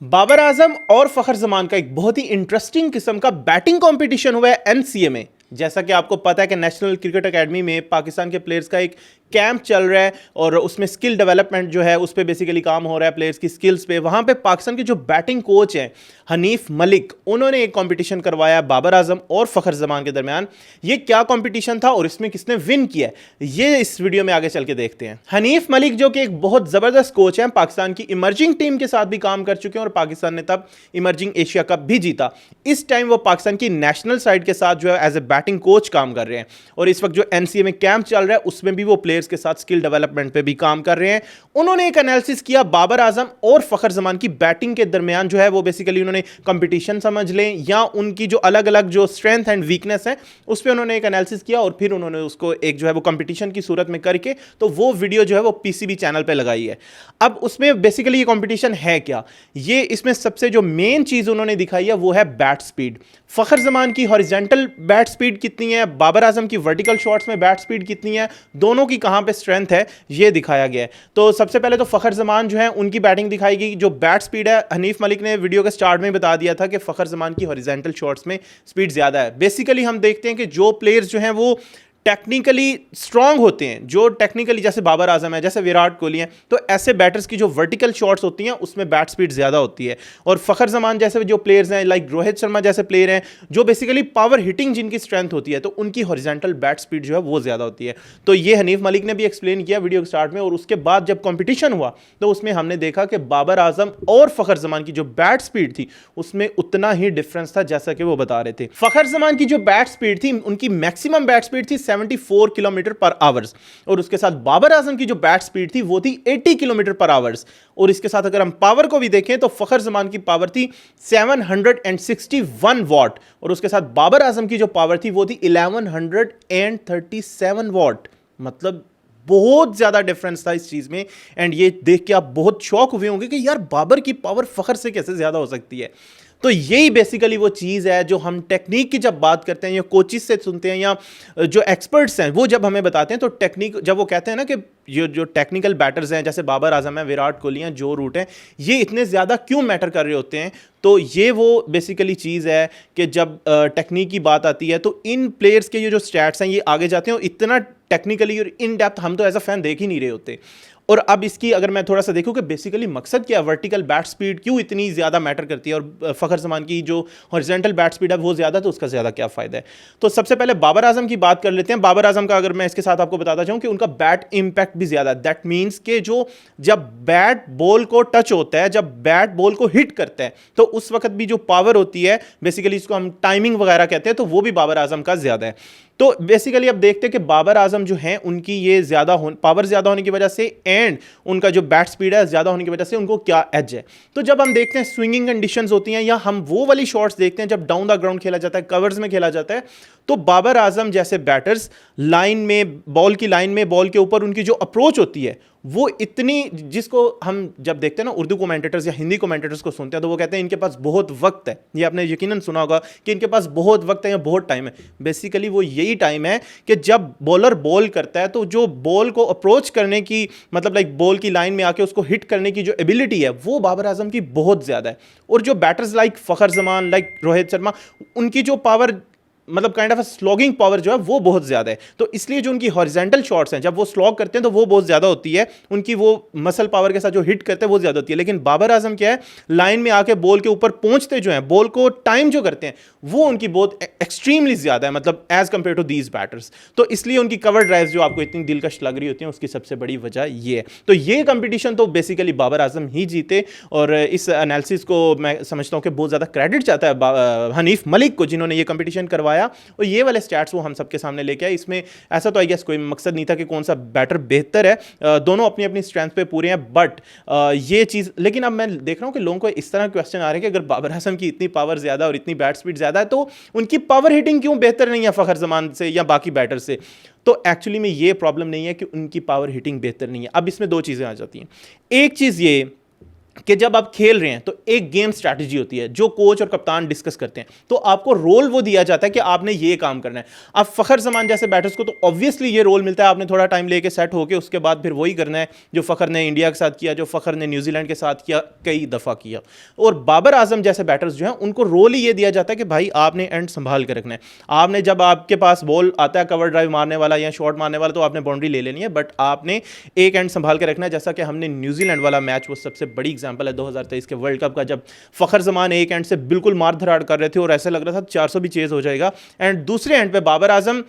बाबर आजम और फखर जमान का एक बहुत ही इंटरेस्टिंग किस्म का बैटिंग कंपटीशन हुआ है एनसीए में। जैसा कि आपको पता है कि नेशनल क्रिकेट एकेडमी में पाकिस्तान के प्लेयर्स का एक कैंप चल रहा है और उसमें स्किल डेवलपमेंट जो है उस पर बेसिकली काम हो रहा है, प्लेयर्स की स्किल्स पे। वहां पे पाकिस्तान के जो बैटिंग कोच हैं हनीफ मलिक, उन्होंने एक कंपटीशन करवाया बाबर आजम और फखर जमान के दरमियान। ये क्या कंपटीशन था और इसमें किसने विन किया, ये इस वीडियो में आगे चल के देखते हैं। हनीफ मलिक जो कि एक बहुत जबरदस्त कोच हैं, पाकिस्तान की इमर्जिंग टीम के साथ भी काम कर चुके हैं और पाकिस्तान ने तब इमर्जिंग एशिया कप भी जीता। इस टाइम वो पाकिस्तान की नेशनल साइड के साथ जो है एज ए बैटिंग कोच काम कर रहे हैं और इस वक्त जो एनसीए में कैंप चल रहा है उसमें भी वो प्लेयर्स के साथ स्किल डेवलपमेंट पे भी काम कर रहे हैं। उन्होंने एक एनालिसिस किया बाबर आजम और फखर जमान की बैटिंग के दरमियान जो है वो बेसिकली उन्होंने कंपटीशन समझ लें या उनकी जो अलग अलग जो स्ट्रेंथ एंड वीकनेस है उस पर उन्होंने एक एनालिसिस किया और फिर उन्होंने उसको एक जो है वो कंपटीशन की सूरत में करके तो वो वीडियो जो है वो पीसीबी चैनल पे लगाई है। अब उसमें बेसिकली ये कंपटीशन है क्या, ये इसमें सबसे जो मेन चीज उन्होंने दिखाई है वो है बैट स्पीड। फखर जमान की हॉरिजॉन्टल बैट स्पीड कितनी है, बाबर आजम की वर्टिकल शॉट्स में बैट स्पीड कितनी है, दोनों की कहां पे स्ट्रेंथ है, ये दिखाया गया है। तो सबसे पहले तो फखर जमान जो है उनकी बैटिंग दिखाई गई। जो बैट स्पीड है, हनीफ मलिक ने वीडियो के स्टार्ट में बता दिया था कि फखर जमान की हॉरिजॉन्टल शॉट्स में स्पीड ज्यादा है। बेसिकली हम देखते हैं कि जो प्लेयर्स जो हैं वो टेक्निकली स्ट्रांग होते हैं, जो टेक्निकली जैसे बाबर आजम है, जैसे विराट कोहली हैं, तो ऐसे बैटर्स की जो वर्टिकल शॉट्स होती हैं उसमें बैट स्पीड ज्यादा होती है। और फखर जमान जैसे जो प्लेयर्स हैं, लाइक रोहित शर्मा जैसे प्लेयर हैं जो बेसिकली पावर हिटिंग जिनकी स्ट्रेंथ होती है, तो उनकी हॉरिजॉन्टल बैट स्पीड जो है वो ज्यादा होती है। तो ये हनीफ मलिक ने भी एक्सप्लेन किया वीडियो के स्टार्ट में। और उसके बाद जब कंपटीशन हुआ तो उसमें हमने देखा कि बाबर आजम और फखर जमान की जो बैट स्पीड थी उसमें उतना ही डिफरेंस था जैसा कि वो बता रहे थे। फखर जमान की जो बैट स्पीड थी, उनकी मैक्सिमम बैट स्पीड थी 74 किलोमीटर पर आवर्स और उसके साथ बाबर आजम की जो बैट स्पीड थी वो थी 80 किलोमीटर पर आवर्स। और इसके साथ अगर हम पावर को भी देखें तो फखर जमान की पावर थी 761 वॉट और उसके साथ बाबर आजम की जो पावर थी वो थी 1137 वॉट। मतलब बहुत ज्यादा डिफरेंस था इस चीज में। एंड ये देख के आप बहुत शॉक हुए होंगे कि यार बाबर की पावर फखर से कैसे ज्यादा हो सकती है। तो यही बेसिकली वो चीज़ है जो हम टेक्निक की जब बात करते हैं या कोचिज से सुनते हैं या जो एक्सपर्ट्स हैं वो जब हमें बताते हैं, तो टेक्निक जब वो कहते हैं ना कि जो टेक्निकल बैटर्स हैं जैसे बाबर आजम है, विराट कोहली हैं, जो रूट हैं, ये इतने ज़्यादा क्यों मैटर कर रहे होते हैं। तो ये वो बेसिकली चीज़ है कि जब टेक्निक की बात आती है तो इन प्लेयर्स के ये जो स्टैट्स हैं ये आगे जाते हैं और इतना टेक्निकली और इन डेप्थ हम तो एज अ फैन देख ही नहीं रहे होते। और अब इसकी अगर मैं थोड़ा सा देखूं कि बेसिकली मकसद क्या है, वर्टिकल बैट स्पीड क्यों इतनी ज़्यादा मैटर करती है और फखर जमान की जो हॉरिजॉन्टल बैट स्पीड है वो ज़्यादा, तो उसका ज़्यादा क्या फ़ायदा है। तो सबसे पहले बाबर आजम की बात कर लेते हैं। बाबर आजम का अगर मैं इसके साथ आपको बताता चाहूँ कि उनका बैट इंपैक्ट भी ज़्यादा है। दैट मीन्स कि जो जब बैट बॉल को टच होता है, जब बैट बॉल को हिट करता है, तो उस वक्त भी जो पावर होती है, बेसिकली इसको हम टाइमिंग वगैरह कहते हैं, तो वो भी बाबर आजम का ज़्यादा है। तो बेसिकली अब देखते हैं कि बाबर आजम जो हैं उनकी ये ज़्यादा पावर ज़्यादा होने की वजह से एंड उनका जो बैट स्पीड है ज़्यादा होने की वजह से उनको क्या एज है। तो जब हम देखते हैं स्विंगिंग कंडीशंस होती हैं या हम वो वाली शॉट्स देखते हैं जब डाउन द ग्राउंड खेला जाता है, कवर्स में खेला जाता है, तो बाबर आजम जैसे बैटर्स लाइन में, बॉल की लाइन में, बॉल के ऊपर उनकी जो अप्रोच होती है वो इतनी, जिसको हम जब देखते हैं ना उर्दू कमेंटेटर्स या हिंदी कमेंटेटर्स को सुनते हैं तो वो कहते हैं इनके पास बहुत वक्त है। ये आपने यकीनन सुना होगा कि इनके पास बहुत वक्त है या बहुत टाइम है। बेसिकली वो यही टाइम है कि जब बॉलर बॉल करता है तो जो बॉल को अप्रोच करने की, मतलब लाइक बॉल की लाइन में आके उसको हिट करने की जो एबिलिटी है वो बाबर आजम की बहुत ज़्यादा है। और जो बैटर्स लाइक फखर जमान, लाइक रोहित शर्मा, उनकी जो पावर, मतलब काइंड ऑफ स्लॉगिंग पावर जो है वो बहुत ज़्यादा है। तो इसलिए जो उनकी हॉरिजॉन्टल शॉट्स हैं जब वो स्लॉग करते हैं तो वो बहुत ज़्यादा होती है, उनकी वो मसल पावर के साथ जो हिट करते हैं वो ज़्यादा होती है। लेकिन बाबर आजम क्या है, लाइन में आके बॉल के ऊपर पहुंचते जो हैं, बॉल को टाइम जो करते हैं वो उनकी बहुत एक्सट्रीमली ज़्यादा है, मतलब as compare to these batters. तो इसलिए उनकी कवर ड्राइव्स जो आपको इतनी दिलकश लग रही होती हैं उसकी सबसे बड़ी वजह ये है। तो ये कंपटीशन तो बेसिकली बाबर आजम ही जीते और इस एनालिसिस को मैं समझता हूँ कि बहुत ज़्यादा क्रेडिट चाहता है हनीफ मलिक को जिन्होंने ये कंपटीशन करवाया और ये वाले स्टैट्स वो हम सबके सामने लेके आए। इसमें ऐसा तो आई गेस कोई मकसद नहीं था कि कौन सा बैटर बेहतर है, दोनों अपनी अपनी स्ट्रेंथ पे पूरे हैं। बट ये चीज़, लेकिन अब मैं देख रहा हूँ कि लोगों को इस तरह क्वेश्चन आ रहे हैं कि अगर बाबर आजम की इतनी पावर ज़्यादा और इतनी बैट स्पीड ज़्यादा है तो उनकी पावर हिटिंग क्यों बेहतर नहीं है फखर जमान से या बाकी बैटर से। तो एक्चुअली में ये प्रॉब्लम नहीं है कि उनकी पावर हिटिंग बेहतर नहीं है। अब इसमें दो चीज़ें आ जाती हैं। एक चीज़ ये कि जब आप खेल रहे हैं तो एक गेम स्ट्रैटेजी होती है जो कोच और कप्तान डिस्कस करते हैं, तो आपको रोल वो दिया जाता है कि आपने ये काम करना है। अब फखर जमान जैसे बैटर्स को तो ऑब्वियसली ये रोल मिलता है, आपने थोड़ा टाइम लेके सेट होके उसके बाद फिर वही करना है जो फखर ने इंडिया के साथ किया, जो फखर ने न्यूजीलैंड के साथ किया, कई दफ़ा किया। और बाबर आजम जैसे बैटर्स जो हैं उनको रोल ही ये दिया जाता है कि भाई आपने एंड संभाल के रखना है। आपने जब आपके पास बॉल आता है कवर ड्राइव मारने वाला या शॉट मारने वाला, तो आपने बाउंड्री ले लेनी है, बट आपने एक एंड संभाल के रखना है। जैसा कि हमने न्यूजीलैंड वाला मैच, वो सबसे बड़ी एग्जांपल है 2023 के वर्ल्ड कप का, जब फखर जमान एक एंड से बिल्कुल मार धराड़ कर रहे थे और ऐसे लग रहा था 400 भी चेज हो जाएगा, एंड दूसरे एंड पे बाबर आजम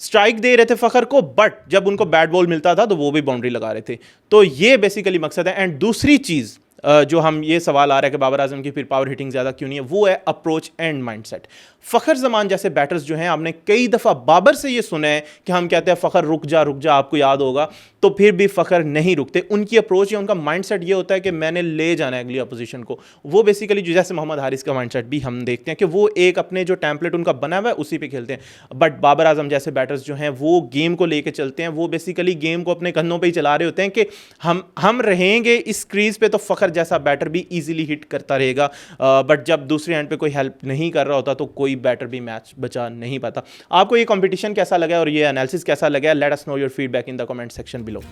स्ट्राइक दे रहे थे फखर को, बट जब उनको बैट बॉल मिलता था तो वो भी बाउंड्री लगा रहे थे। तो ये बेसिकली मकसद है। एंड दूसरी चीज जो हम ये सवाल आ रहा है कि बाबर आजम की फिर पावर हिटिंग ज़्यादा क्यों नहीं है, वो है approach and mindset. Fakhar Zaman जैसे बैटर्स जो हैं, आपने कई दफ़ा बाबर से ये सुना है कि हम कहते हैं फ़खर रुक जा, आपको याद होगा, तो फिर भी फ़खर नहीं रुकते। उनकी अप्रोच या उनका माइंडसेट ये होता है कि मैंने ले जाना है अगली अपोजिशन को। वो बेसिकली जो जैसे मोहम्मद हारिस का माइंडसेट भी हम देखते हैं कि वो एक अपने जो टेम्पलेट उनका बना हुआ है उसी पे खेलते हैं। बट बाबर आजम जैसे बैटर्स जो हैं वो गेम को लेके चलते हैं, वो बेसिकली गेम को अपने कंधों पर ही चला रहे होते हैं कि हम रहेंगे इस क्रीज पे तो फ़खर जैसा बैटर भी इजीली हिट करता रहेगा। बट जब दूसरे एंड पे कोई हेल्प नहीं कर रहा होता तो कोई बैटर भी मैच बचा नहीं पाता। आपको ये कंपटीशन कैसा लगा और ये एनालिसिस कैसा लगा? Let us know your feedback in the comment section below.